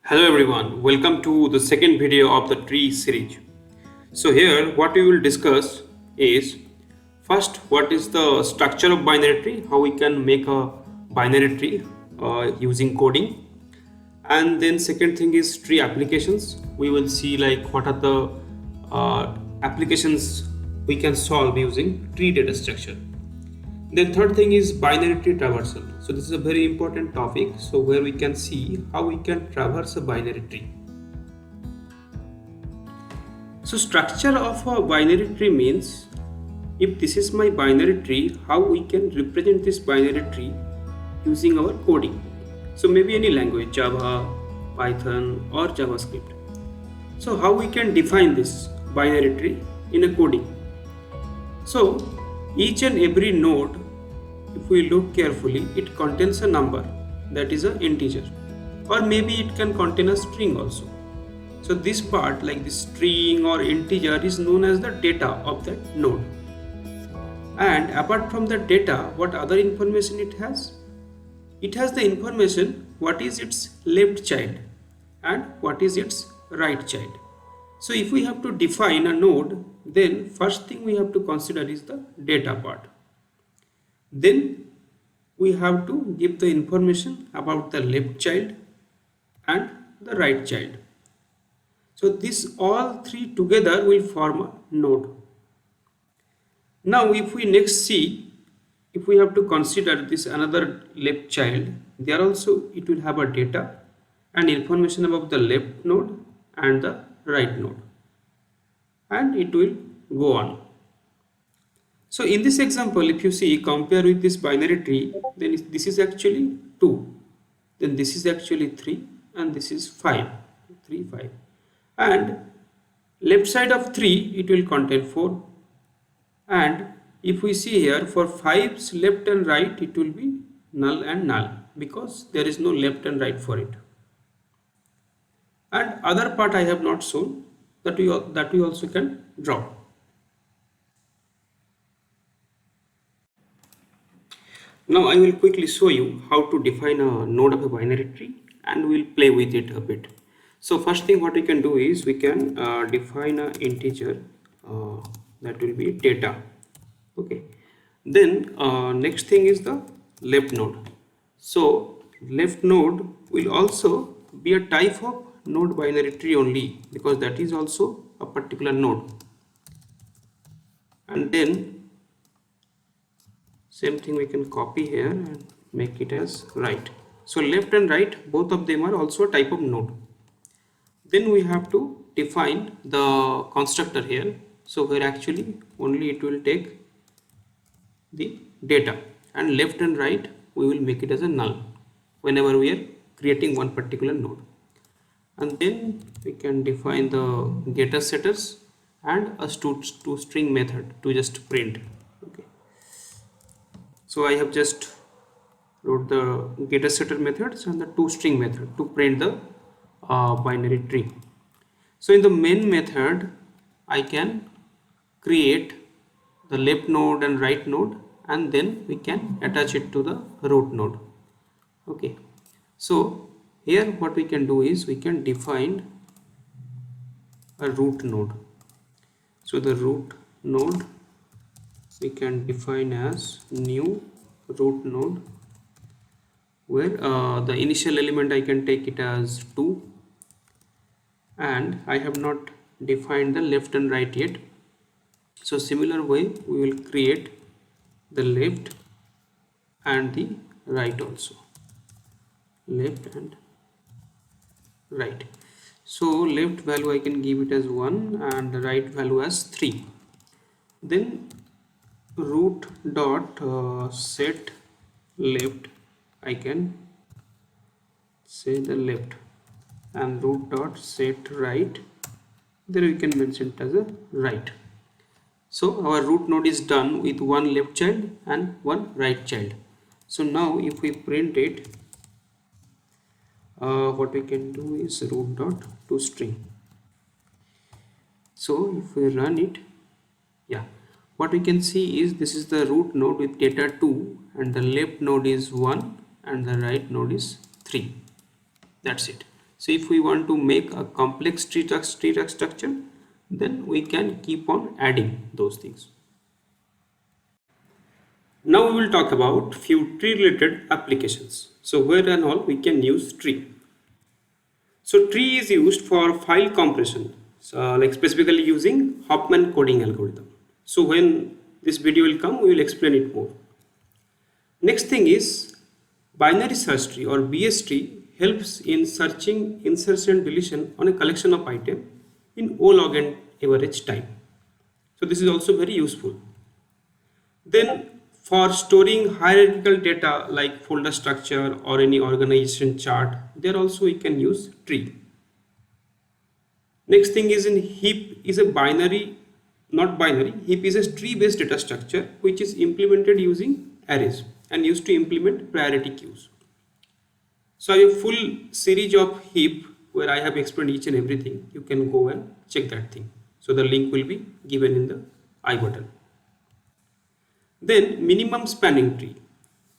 Hello everyone, welcome to the second video of the tree series. So here what we will discuss is first what is the structure of binary tree, how we can make a binary tree using coding, and then second thing is tree applications. We will see like what are the applications we can solve using tree data structure. The third thing is binary tree traversal. So this is a very important topic. So where we can see how we can traverse a binary tree. So structure of a binary tree means if this is my binary tree, how we can represent this binary tree using our coding. So maybe any language, Java, Python or JavaScript. So how we can define this binary tree in a coding. So each and every node, if we look carefully, it contains a number, that is an integer, or maybe it can contain a string also. So this part, like this string or integer, is known as the data of that node. And apart from the data, what other information it has? It has the information what is its left child and what is its right child. So if we have to define a node, then first thing we have to consider is the data part. Then we have to give the information about the left child and the right child. So this all three together will form a node. Now if we next see, if we have to consider this another left child, there also it will have a data and information about the left node and the right node, and it will go on. So in this example, if you see, compare with this binary tree, then this is actually 2, then this is actually 3, and this is 5, 3, 5. And left side of 3, it will contain 4. And if we see here, for 5's left and right, it will be null and null, because there is no left and right for it. And other part I have not shown, that we also can draw. Now I will quickly show you how to define a node of a binary tree, and we'll play with it a bit. So first thing what we can do is we can define an integer that will be data. Okay. Then next thing is the left node. So left node will also be a type of node binary tree only, because that is also a particular node. And then same thing we can copy here and make it as right. So left and right, both of them are also a type of node. Then we have to define the constructor here. So where actually only it will take the data, and left and right we will make it as a null whenever we are creating one particular node. And then we can define the getter setters and a toString method to just print. Okay. So I have just wrote the getter setter methods and the toString method to print the binary tree. So in the main method, I can create the left node and right node, and then we can attach it to the root node. Okay. So here what we can do is we can define a root node. So the root node we can define as new root node, where the initial element I can take it as 2, and I have not defined the left and right yet. So similar way we will create the left and the right also, left and right. So left value I can give it as 1 and the right value as 3. Then root dot set left, I can say the left, and root dot set right, there we can mention it as a right. So our root node is done with one left child and one right child. So now if we print it, what we can do is root dot toString. So if we run it, yeah, what we can see is this is the root node with data 2, and the left node is 1 and the right node is 3. That's it. So if we want to make a complex tree structure, then we can keep on adding those things. Now we will talk about few tree related applications. So where and all we can use tree. So tree is used for file compression, so like specifically using Huffman coding algorithm. So when this video will come, we will explain it more. Next thing is binary search tree or BS tree helps in searching insertion deletion on a collection of item in O log n average time. So this is also very useful. Then for storing hierarchical data like folder structure or any organization chart, there also we can use tree. Next thing is in heap is a binary, not binary, heap is a tree based data structure which is implemented using arrays and used to implement priority queues. So I have a full series of heap where I have explained each and everything. You can go and check that thing. So the link will be given in the I button. Then minimum spanning tree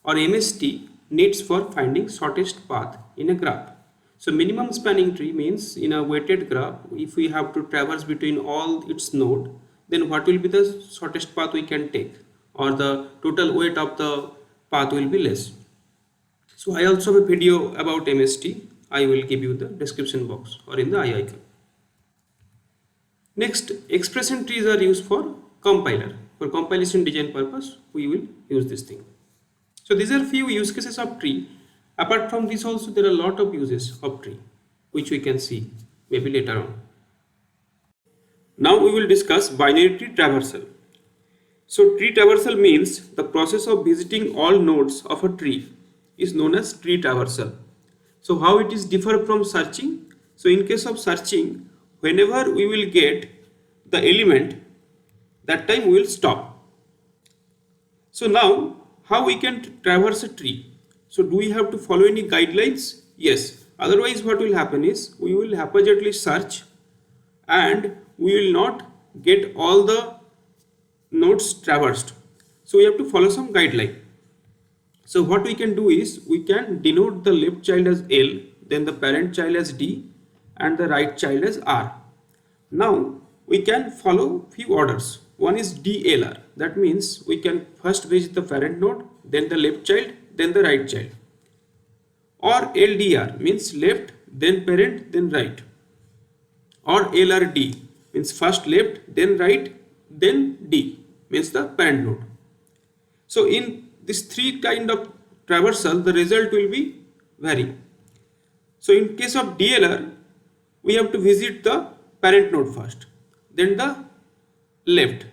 or MST needs for finding shortest path in a graph. So minimum spanning tree means in a weighted graph, if we have to traverse between all its nodes, then what will be the shortest path we can take, or the total weight of the path will be less. So I also have a video about MST. I will give you the description box or in the I icon. Next, expression trees are used for compiler. For compilation design purpose, we will use this thing. So these are few use cases of tree. Apart from this also there are a lot of uses of tree which we can see maybe later on. Now we will discuss binary tree traversal. So tree traversal means the process of visiting all nodes of a tree is known as tree traversal. So how it is differ from searching? So in case of searching, whenever we will get the element, that time we will stop. So now how we can traverse a tree? So do we have to follow any guidelines? Yes. Otherwise what will happen is we will haphazardly search and we will not get all the nodes traversed. So we have to follow some guideline. So what we can do is we can denote the left child as L, then the parent child as D and the right child as R. Now we can follow few orders. One is DLR, that means we can first visit the parent node, then the left child, then the right child. Or LDR means left, then parent, then right. Or LRD means first left, then right, then D means the parent node. So in this three kind of traversal, the result will be vary. So in case of DLR, we have to visit the parent node first, then the left,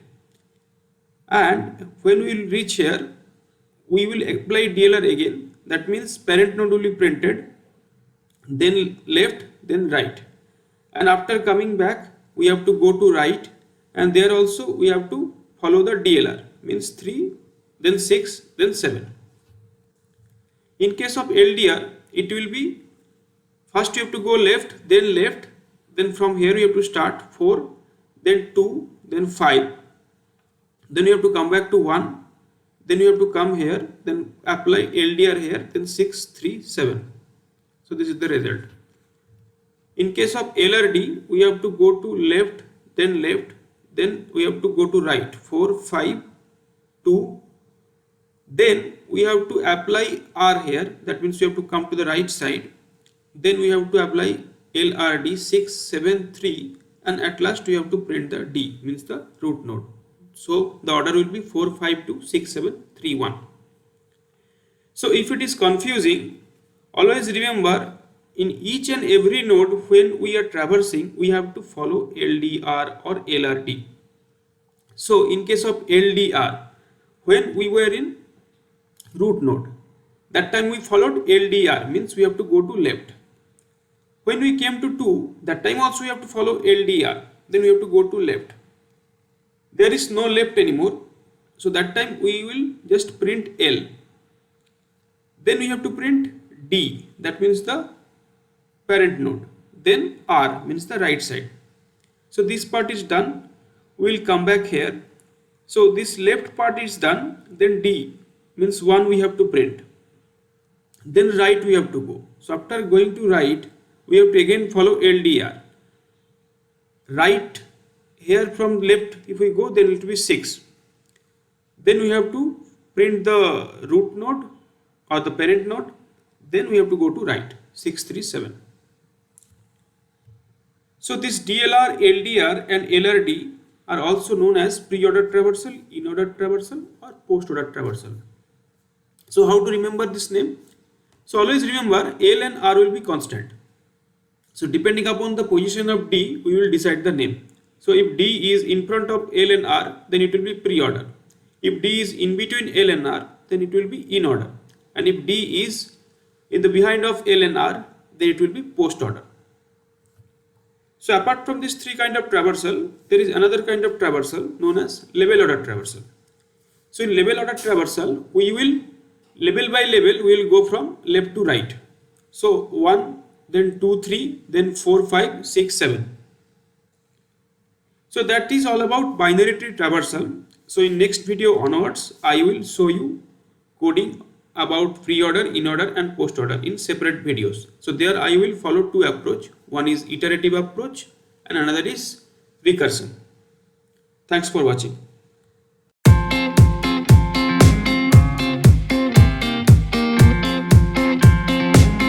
and when we will reach here we will apply DLR again. That means parent node will be printed, then left, then right, and after coming back we have to go to right, and there also we have to follow the DLR, means 3, then 6, then 7. In case of LDR, it will be first you have to go left, then from here you have to start 4, then 2, then 5, then you have to come back to 1, then you have to come here, then apply LDR here, then 6, 3, 7. So this is the result. In case of LRD, we have to go to left, then we have to go to right, 4, 5, 2, then we have to apply R here, that means we have to come to the right side, then we have to apply LRD 6, 7, 3, and at last we have to print the D, means the root node. So the order will be 4, 5, 2, 6, 7, 3, 1. So if it is confusing, always remember in each and every node when we are traversing, we have to follow LDR or LRD. So in case of LDR, when we were in root node, that time we followed LDR, means we have to go to left. When we came to 2, that time also we have to follow LDR, then we have to go to left. There is no left anymore, so that time we will just print L. Then we have to print D, that means the parent node, then R means the right side. So this part is done. We will come back here. So this left part is done, then D means 1 we have to print, then right we have to go. So after going to right, we have to again follow LDR. Right here from left, if we go, then it will be 6. Then we have to print the root node or the parent node. Then we have to go to right, 637. So this DLR, LDR and LRD are also known as pre-order traversal, in-order traversal or post-order traversal. So how to remember this name? So always remember L and R will be constant. So depending upon the position of D, we will decide the name. So if D is in front of L and R, then it will be pre-order. If D is in between L and R, then it will be in order. And if D is in the behind of L and R, then it will be post order. So apart from these three kind of traversal, there is another kind of traversal known as level order traversal. So in level order traversal, we will level by level, we will go from left to right. So 1, then 2, 3, then 4, 5, 6, 7. So that is all about binary tree traversal. So in next video onwards, I will show you coding about pre-order, in-order and post-order in separate videos. So there I will follow two approach. One is iterative approach and another is recursion. Thanks for watching.